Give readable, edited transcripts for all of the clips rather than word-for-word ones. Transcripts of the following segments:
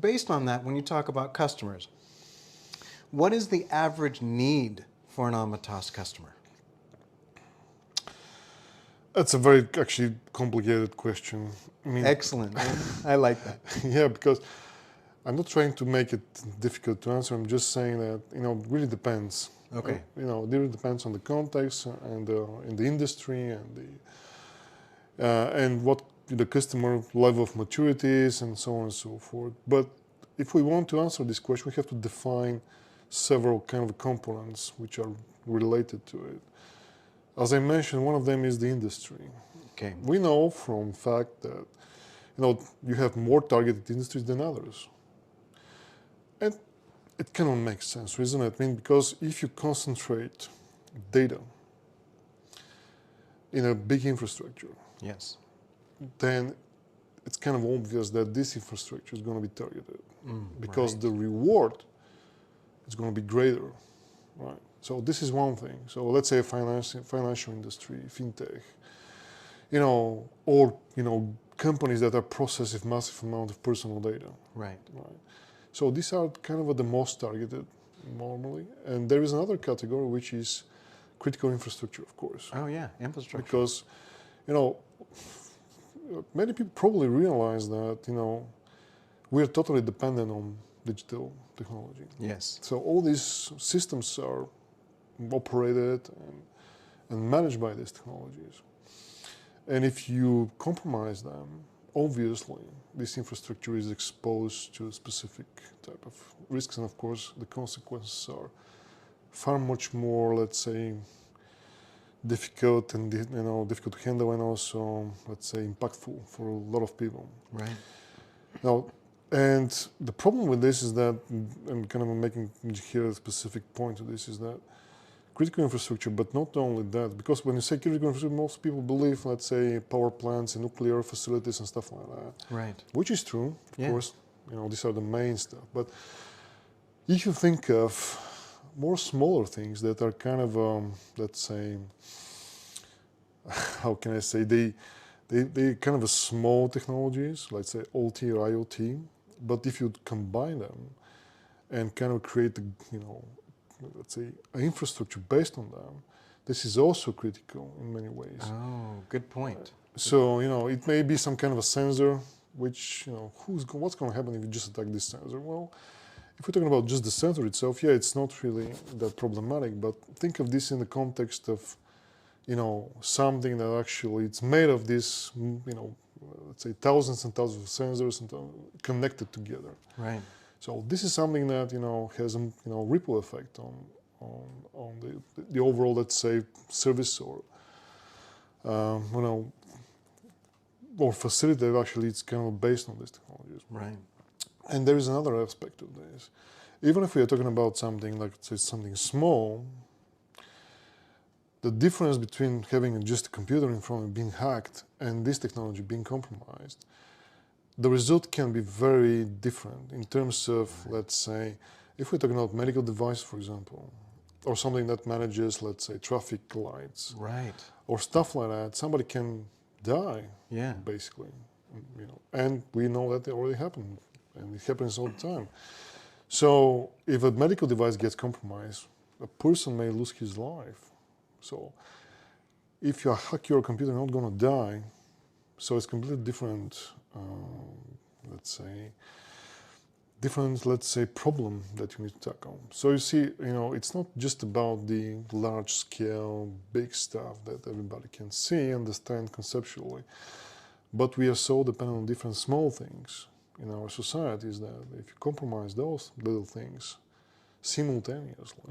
based on that, when you talk about customers, what is the average need for an AMATAS customer? That's a very actually complicated question. I mean, excellent. I like that. Yeah, because I'm not trying to make it difficult to answer. I'm just saying that, it really depends. Okay. It really depends on the context and in the industry and what the customer level of maturity is and so on and so forth. But if we want to answer this question, we have to define several kind of components which are related to it. As I mentioned, one of them is the industry. Okay. We know from fact that you have more targeted industries than others. And it cannot make sense, isn't it? I mean, because if you concentrate data in a big infrastructure, yes, then it's kind of obvious that this infrastructure is going to be targeted because right. the reward is going to be greater, right? So this is one thing. So let's say financial industry, fintech, or companies that are processing massive amount of personal data. Right. Right. So these are kind of the most targeted normally. And there is another category which is critical infrastructure, of course. Oh yeah, infrastructure. Because, many people probably realize that, we are totally dependent on digital technology. Yes. So all these systems are operated and managed by these technologies. And if you compromise them, obviously this infrastructure is exposed to a specific type of risks, and of course the consequences are far much more, let's say, difficult and difficult to handle, and also, let's say, impactful for a lot of people. Right. Now, and the problem with this is that, and kind of making here a specific point to this, is that critical infrastructure, but not only that, because when you say critical infrastructure, most people believe, let's say, power plants and nuclear facilities and stuff like that. Right. Which is true, of course. These are the main stuff. But if you think of more smaller things that are kind of, let's say, how can I say, they kind of small technologies, let's say OT or IoT. But if you combine them and kind of create, let's say, an infrastructure based on them, this is also critical in many ways. Oh, good point. So, it may be some kind of a sensor, which, what's going to happen if you just attack this sensor? Well, if we're talking about just the sensor itself, yeah, it's not really that problematic, but think of this in the context of, something that actually it's made of this, let's say thousands and thousands of sensors and connected together. Right. So this is something that has a ripple effect on the overall, let's say, service or or facility that actually it's kind of based on these technologies. Right. And there is another aspect of this. Even if we are talking about something like, say, something small, the difference between having just a computer in front of being hacked and this technology being compromised, the result can be very different in terms of, let's say, if we're talking about medical device, for example, or something that manages, let's say, traffic lights, right, or stuff like that, somebody can die, basically, and we know that it already happened, and it happens all the time. So if a medical device gets compromised, a person may lose his life. So if you hack your computer, you're not going to die. So it's completely different, let's say, problem that you need to tackle. So you see, it's not just about the large scale, big stuff that everybody can see, understand conceptually, but we are so dependent on different small things in our societies that if you compromise those little things simultaneously,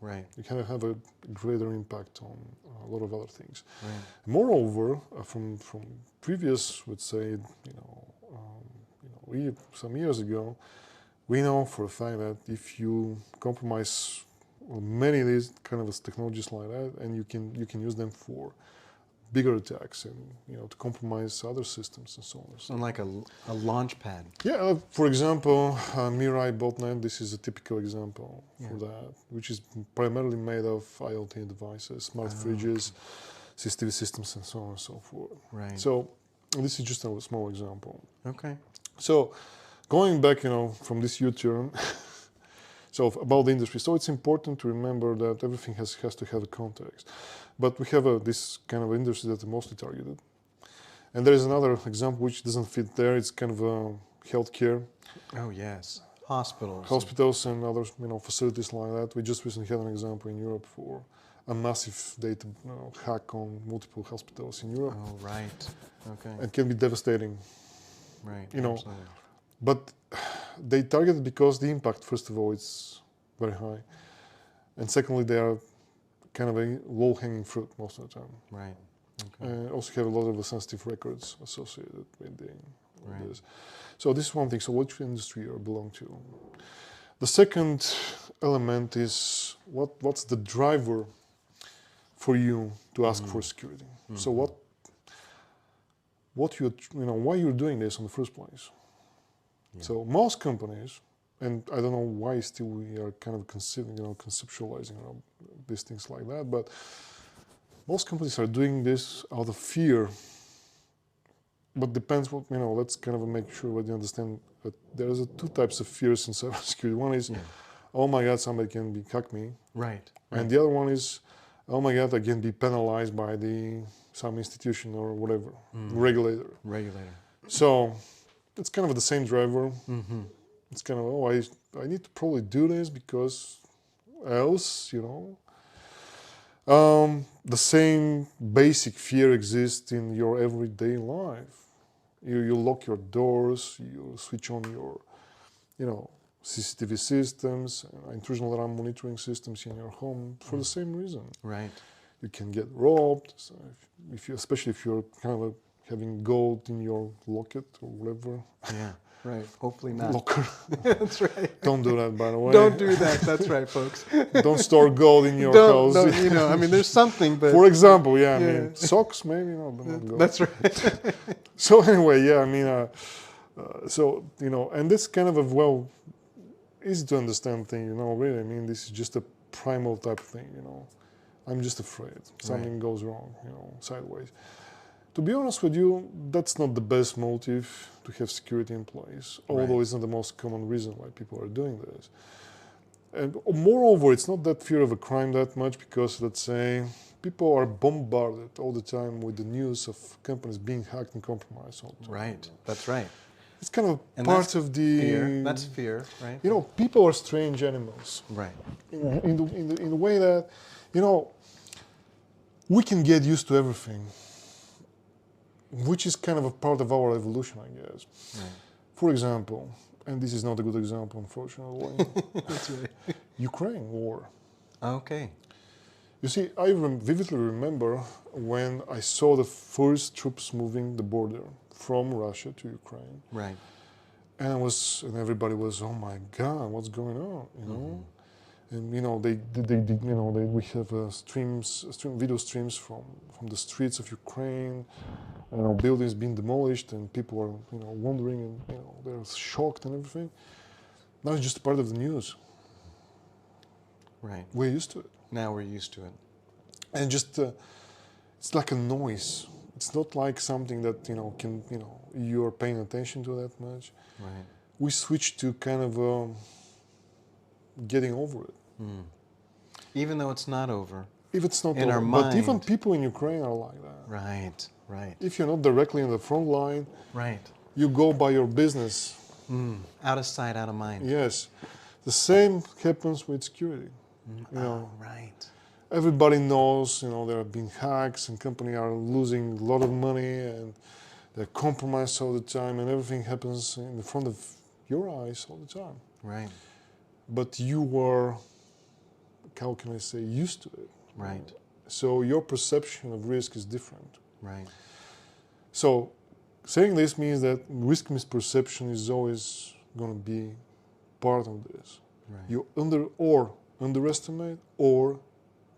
right, you can have a greater impact on a lot of other things. Right. Moreover, from previous, let's say, some years ago, we know for a fact that if you compromise many of these kind of technologies like that, and you can use them for bigger attacks and to compromise other systems and so on. So like a launch pad. Yeah, for example, Mirai botnet. This is a typical example for that, which is primarily made of IoT devices, smart fridges, CCTV systems, and so on and so forth. Right. So this is just a small example. Okay. So going back, from this U-turn, so about the industry. So it's important to remember that everything has to have a context. But we have this kind of industry that are mostly targeted. And there is another example which doesn't fit there. It's kind of healthcare. Oh, yes. Hospitals. Hospitals and other facilities like that. We just recently had an example in Europe for a massive data hack on multiple hospitals in Europe. Oh, right. Okay. It can be devastating. Right. Absolutely. But they targeted because the impact, first of all, it's very high. And secondly, they are kind of a low-hanging fruit most of the time. Right. Okay. Also have a lot of the sensitive records associated with Right. this. So this is one thing. So which industry you belong to? The second element is what's the driver for you to ask for security? So what why you're doing this in the first place? Yeah. So most companies, and I don't know why still we are kind of conceptualizing these things like that, but most companies are doing this out of fear. But depends what, let's kind of make sure that you understand that there's two types of fears in cybersecurity. One is, oh my God, somebody can hack me. Right. And the other one is, oh my God, I can be penalized by some institution or whatever, regulator. So it's kind of the same driver. It's kind of, I need to probably do this because else, the same basic fear exists in your everyday life. You lock your doors, you switch on your, CCTV systems, intrusion alarm monitoring systems in your home for the same reason. Right. You can get robbed, so especially if you're kind of having gold in your locket or whatever. Yeah. Right. Hopefully not. Locker. That's right. Don't do that, by the way. Don't do that. That's right, folks. Don't store gold in your house. Don't, there's something, but... For example, socks maybe, but not gold. That's right. So anyway, and this kind of easy to understand thing, really. This is just a primal type of thing, I'm just afraid something goes wrong, sideways. To be honest with you, that's not the best motive to have security in place, although it's not the most common reason why people are doing this. And moreover, it's not that fear of a crime that much because, let's say, people are bombarded all the time with the news of companies being hacked and compromised all the time. Right, that's right. It's kind of part of the... fear. That's fear, right? People are strange animals. Right. In the way that, we can get used to everything, which is kind of a part of our evolution, I guess. Right. For example, and this is not a good example, unfortunately, That's right. Ukraine war. Okay. You see, I vividly remember when I saw the first troops moving the border from Russia to Ukraine. Right. And everybody was, oh my God, what's going on? And we have video streams from the streets of Ukraine, buildings being demolished, and people are wondering, and they're shocked and everything. Now it's just part of the news. Right. We're used to it. Now we're used to it. And just it's like a noise. It's not like something that you're paying attention to that much. Right. We switch to kind of getting over it. Even though it's not over. If it's not in over, our but mind. even people in Ukraine are like that. Right. Right. If you're not directly in the front line, Right. you go by your business. Out of sight, out of mind. Yes. The same happens with security. Right. Everybody knows, there have been hacks and companies are losing a lot of money and they're compromised all the time and everything happens in front of your eyes all the time. Right. But you are, how can I say, used to it. Right. So your perception of risk is different. Right. So saying this means that risk misperception is always going to be part of this. Right. You underestimate or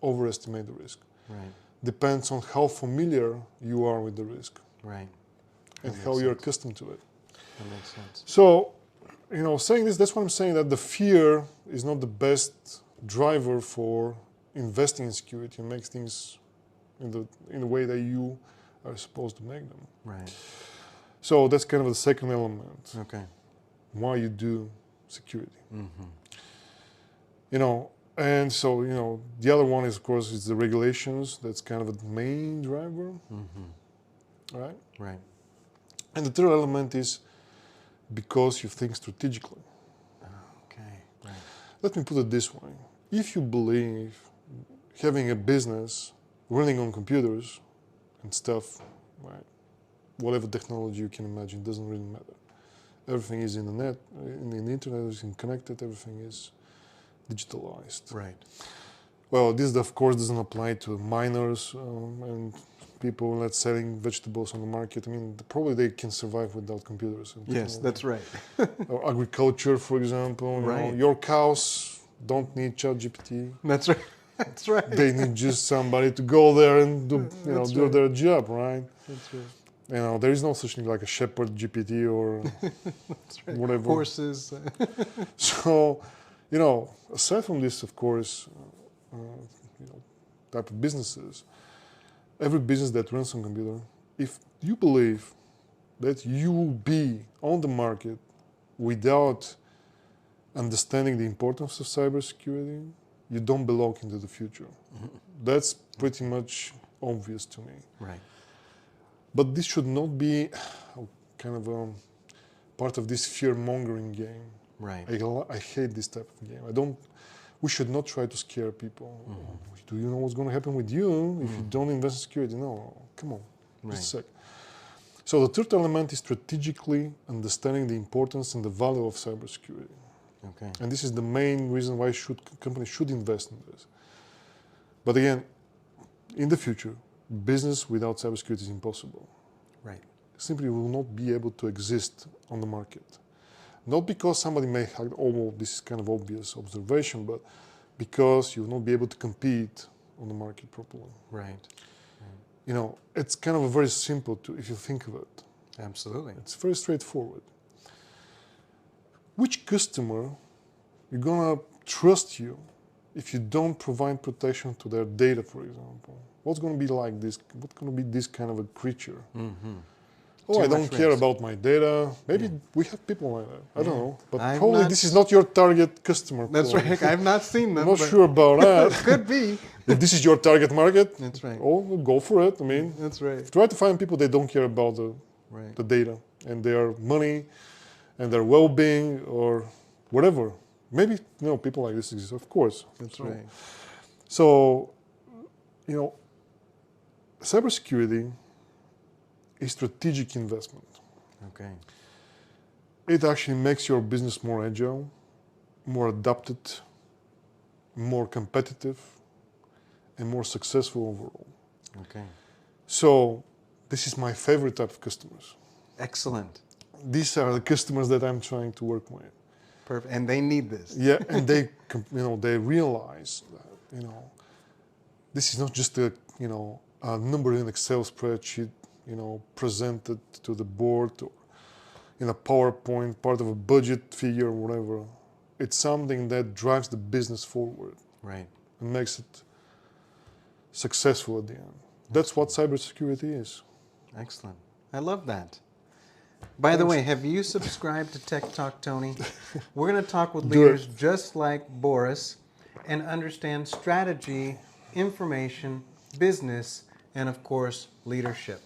overestimate the risk. Right. Depends on how familiar you are with the risk. Right. And how you're accustomed to it. That makes sense. So, saying this, that's what I'm saying, that the fear is not the best driver for investing in security and make things in the way that you are supposed to make them. Right. So that's kind of the second element. Okay. why you do security. You know, and so, you know, the other one is, of course, is the regulations. That's kind of a main driver, right? Right. And the third element is because you think strategically. Okay. Right. Let me put it this way. If you believe having a business running on computers and stuff, right, whatever technology you can imagine, doesn't really matter. Everything is in the net, in the internet, everything connected, everything is digitalized. Right. Well, this of course doesn't apply to miners and people that's selling vegetables on the market. I mean, probably they can survive without computers. And Yes, that's right. or agriculture, for example. You know, your cows don't need ChatGPT. That's right. That's right. They need just somebody to go there and do, do their job, right? That's right. You know, there is no such thing like a shepherd GPT or That's right. whatever. Horses. So, you know, aside from this, of course, you know, type of businesses, every business that runs on computer, if you believe that you will be on the market without understanding the importance of cybersecurity, you don't belong into the future. That's pretty much obvious to me. Right. But this should not be kind of part of this fear-mongering game. Right. I hate this type of game. We should not try to scare people. Do you know what's going to happen with you if you don't invest in security? No, come on, just a sec. So the third element is strategically understanding the importance and the value of cybersecurity. Okay. And this is the main reason why companies should invest in this. But again, in the future, business without cybersecurity is impossible. Right. Simply will not be able to exist on the market. Not because somebody may have, oh, well, this is kind of obvious observation, but because you will not be able to compete on the market properly. Right. You know, it's kind of a very simple, if you think of it. Absolutely. It's very straightforward. Which customer is gonna trust you if you don't provide protection to their data, for example? What's gonna be like this? What's gonna be this kind of a creature? Oh, I don't care about my data. Maybe we have people like that. I don't know. But probably this is not your target customer. That's right. I've not seen them. I'm not sure about that. Could be. If this is your target market, that's right. Oh, go for it. I mean, that's right. Try to find people that don't care about the data and their money and their well-being or whatever. Maybe people like this exist, of course. That's right. So, cybersecurity is strategic investment. Okay. It actually makes your business more agile, more adapted, more competitive, and more successful overall. Okay. So, this is my favorite type of customers. Excellent. These are the customers that I'm trying to work with. Perfect. And they need this. Yeah, and they, they realize that, this is not just a number in Excel spreadsheet, presented to the board or in a PowerPoint, part of a budget figure or whatever. It's something that drives the business forward. Right. And makes it successful at the end. That's what cybersecurity is. Excellent. I love that. By the way, have you subscribed to Tech Talk, Tony? We're going to talk with leaders just like Boris and understand strategy, information, business, and of course, leadership.